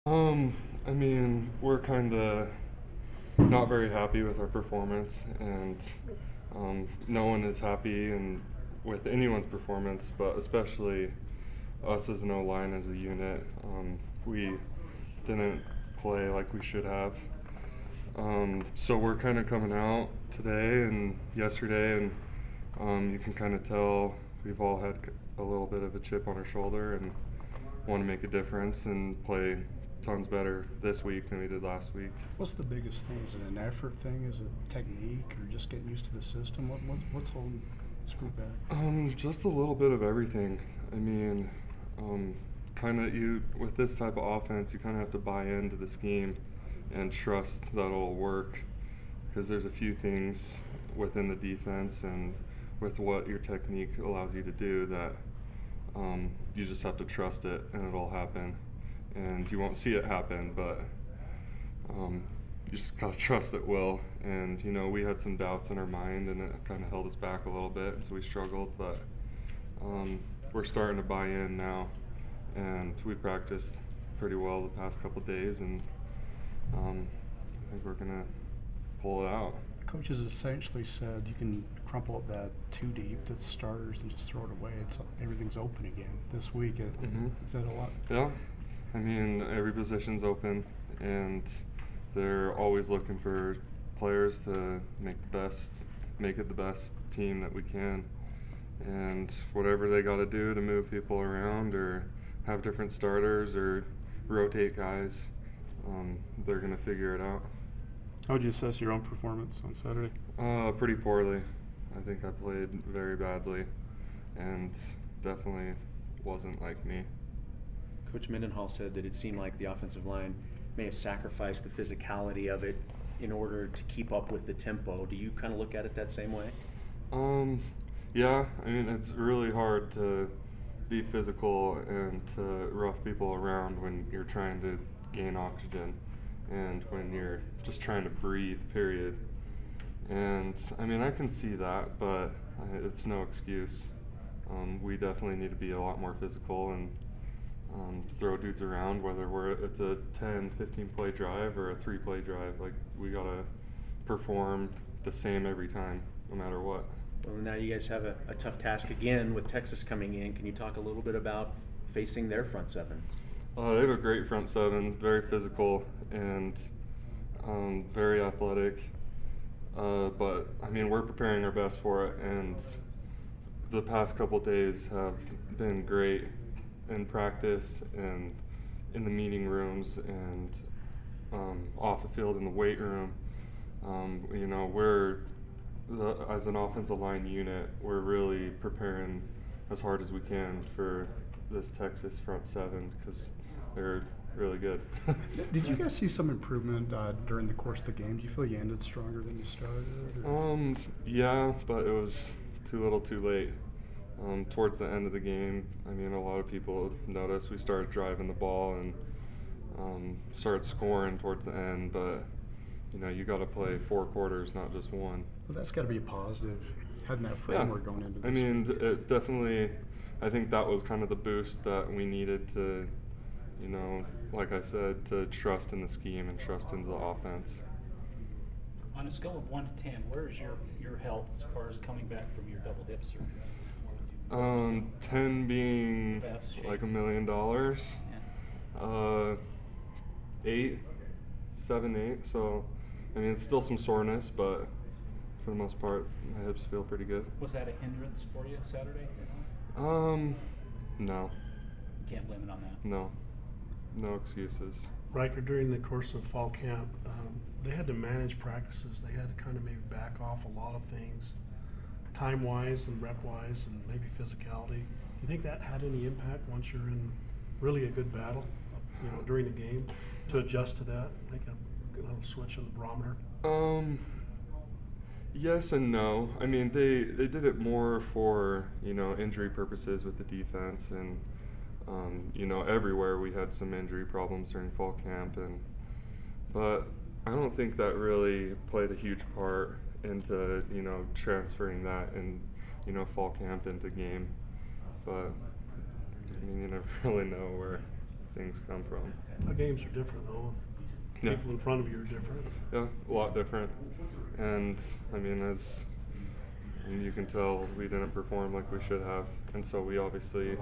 I mean, we're kind of not very happy with our performance, and no one is happy and with anyone's performance, but especially us as an O-line as a unit. We didn't play like we should have. So we're kind of coming out today and yesterday, and you can kind of tell we've all had a little bit of a chip on our shoulder and want to make a difference and play tons better this week than we did last week. What's the biggest thing? Is it an effort thing? Is it technique, or just getting used to the system? What's holding this group back? Just a little bit of everything. I mean, kind of you with this type of offense, you kind of have to buy into the scheme and trust that it'll work, because there's a few things within the defense and with what your technique allows you to do that you just have to trust it and it'll happen. And you won't see it happen, but you just gotta trust it will. And we had some doubts in our mind, and it kind of held us back a little bit, so we struggled. But we're starting to buy in now, and we practiced pretty well the past couple days, and I think we're gonna pull it out. Coaches essentially said you can crumple up that too deep, that's starters, and just throw it away. Everything's open again this week. Is that a lot? Yeah. I mean, every position's open, and they're always looking for players to make it the best team that we can. And whatever they got to do to move people around or have different starters or rotate guys, they're going to figure it out. How would you assess your own performance on Saturday? Pretty poorly. I think I played very badly, and definitely wasn't like me. Coach Mendenhall said that it seemed like the offensive line may have sacrificed the physicality of it in order to keep up with the tempo. Do you kind of look at it that same way? Yeah, I mean, it's really hard to be physical and to rough people around when you're trying to gain oxygen and when you're just trying to breathe, period. And, I mean, I can see that, but it's no excuse. We definitely need to be a lot more physical and throw dudes around, whether it's a 10, 15 play drive or a 3-play drive. Like, we gotta perform the same every time, no matter what. Well, now you guys have a tough task again with Texas coming in. Can you talk a little bit about facing their front seven? They have a great front seven, very physical and very athletic. But I mean, we're preparing our best for it, and the past couple days have been great in practice and in the meeting rooms and off the field in the weight room. As an offensive line unit, we're really preparing as hard as we can for this Texas front seven, because they're really good. Did you guys see some improvement during the course of the game? Do you feel you ended stronger than you started? Yeah, but it was too little too late. Towards the end of the game, I mean, a lot of people noticed we started driving the ball and started scoring towards the end, but you got to play 4 quarters, not just one. Well, that's got to be a positive, having that framework going into this. I mean, it definitely, I think that was kind of the boost that we needed to, like I said, to trust in the scheme and trust in the offense. On a scale of 1 to 10, where is your health as far as coming back from your double hip surgery? 10 being like $1 million. Yeah. 8, 7, 8. So, I mean, it's still some soreness, but for the most part, my hips feel pretty good. Was that a hindrance for you Saturday? No. You can't blame it on that. No excuses. Ryker, during the course of fall camp, they had to manage practices. They had to kind of maybe back off a lot of things, time-wise and rep-wise and maybe physicality. Do you think that had any impact once you're in really a good battle, during the game, to adjust to that, make a little switch of the barometer? Yes and no. I mean, they did it more for, injury purposes with the defense, and, everywhere we had some injury problems during fall camp, but I don't think that really played a huge part into, transferring that and, fall camp into game. But, I mean, you never really know where things come from. The games are different though. Yeah. People in front of you are different. Yeah, a lot different. And I mean, as you can tell, we didn't perform like we should have, and so we obviously,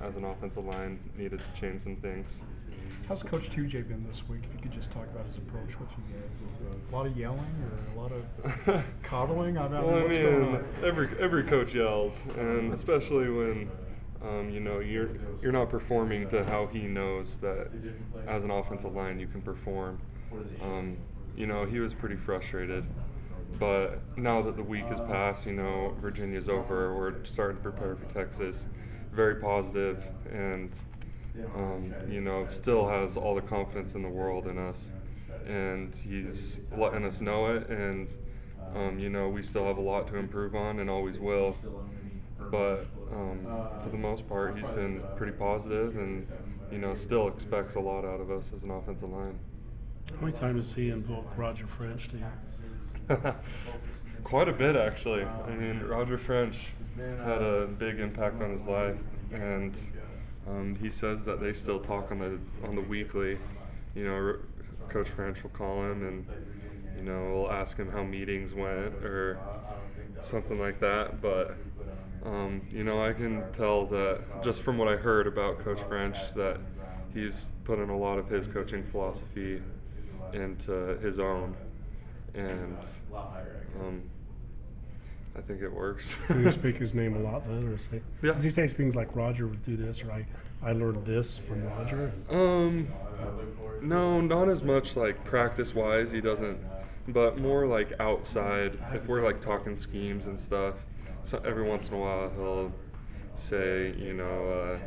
as an offensive line, needed to change some things. How's Coach 2J been this week? If you could just talk about his approach with you guys. Is it a lot of yelling or a lot of coddling? I mean, Well, I what's going mean, on? every coach yells, and especially when you know you're not performing to how he knows that as an offensive line you can perform. You know, he was pretty frustrated, but now that the week has passed, you know, Virginia's over. We're starting to prepare for Texas. Very positive, and you know, still has all the confidence in the world in us, and he's letting us know it. And you know, we still have a lot to improve on, and always will. But for the most part, he's been pretty positive, and you know, still expects a lot out of us as an offensive line. How many times does he invoke Roger French to you? Quite a bit, actually. I mean, Roger French had a big impact on his life, and he says that they still talk on the weekly. You know, Coach French will call him, and you know, we'll ask him how meetings went or something like that. But you know, I can tell that just from what I heard about Coach French that he's put in a lot of his coaching philosophy into his own, and I think it works. Does he speak his name a lot then, or say? Yeah. Does he say things like Roger would do this, or I learned this from Roger? No, not as much like practice wise. He doesn't, but more like outside. If we're like talking schemes and stuff, so every once in a while he'll say, you know,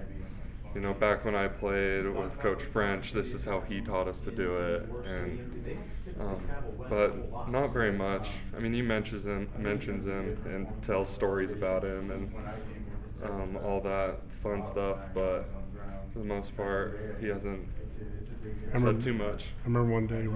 back when I played with Coach French, this is how he taught us to do it, and but not very much. I mean, he mentions him and tells stories about him and all that fun stuff, but for the most part, he hasn't said too much. I remember one day